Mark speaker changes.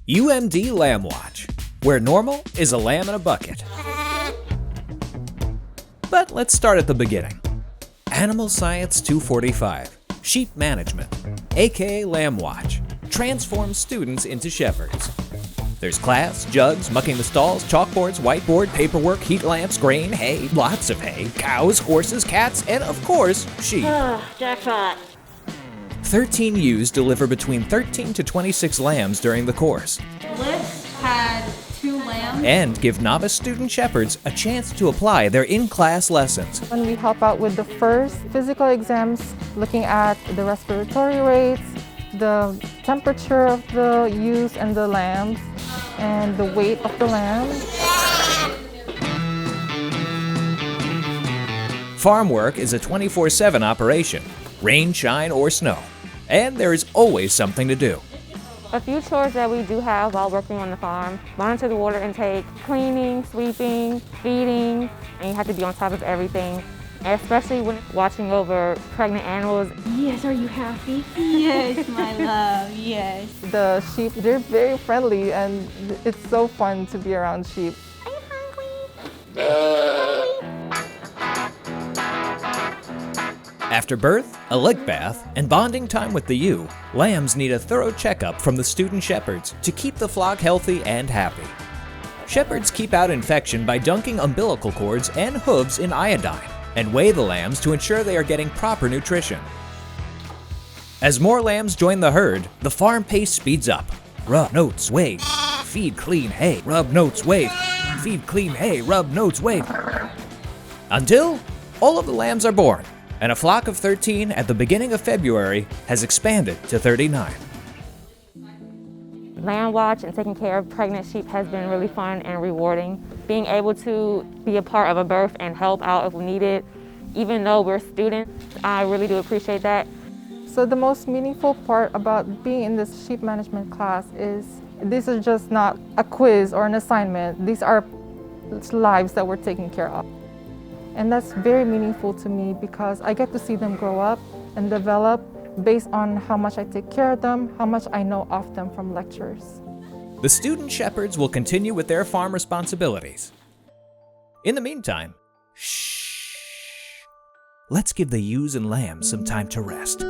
Speaker 1: UMD Lamb Watch, where normal is a lamb in a bucket. But let's start at the beginning. Animal Science 245, Sheep Management, aka Lamb Watch, transforms students into shepherds. There's class, jugs, mucking the stalls, chalkboards, whiteboard, paperwork, heat lamps, grain, hay, lots of hay, cows, horses, cats, and of course, sheep.
Speaker 2: Jackpot.
Speaker 1: 13 ewes deliver between 13 to 26 lambs during the course.
Speaker 3: List had 2 lambs.
Speaker 1: And give novice student shepherds a chance to apply their in-class lessons.
Speaker 4: When we help out with the first physical exams, looking at the respiratory rates, the temperature of the ewes and the lambs, and the weight of the lambs.
Speaker 1: Farm work is a 24/7 operation, rain, shine, or snow. And there is always something to do.
Speaker 2: A few chores that we do have while working on the farm: monitor the water intake, cleaning, sweeping, feeding, and you have to be on top of everything, especially when watching over pregnant animals.
Speaker 3: Yes, are you happy? Yes, my love, yes.
Speaker 4: The sheep, they're very friendly and it's so fun to be around sheep.
Speaker 2: Are you hungry?
Speaker 1: After birth, a lick bath, and bonding time with the ewe, lambs need a thorough checkup from the student shepherds to keep the flock healthy and happy. Shepherds keep out infection by dunking umbilical cords and hooves in iodine and weigh the lambs to ensure they are getting proper nutrition. As more lambs join the herd, the farm pace speeds up. Rub, notes, weigh. Feed clean hay, rub, notes, weigh. Feed clean hay, rub, notes, weigh. Until all of the lambs are born, and a flock of 13 at the beginning of February has expanded to 39.
Speaker 2: Lamb watch and taking care of pregnant sheep has been really fun and rewarding. Being able to be a part of a birth and help out if we need it, even though we're students, I really do appreciate that.
Speaker 4: So the most meaningful part about being in this sheep management class is this is just not a quiz or an assignment. These are lives that we're taking care of. And that's very meaningful to me because I get to see them grow up and develop based on how much I take care of them, how much I know of them from lectures.
Speaker 1: The student shepherds will continue with their farm responsibilities. In the meantime, shh. Let's give the ewes and lambs some time to rest.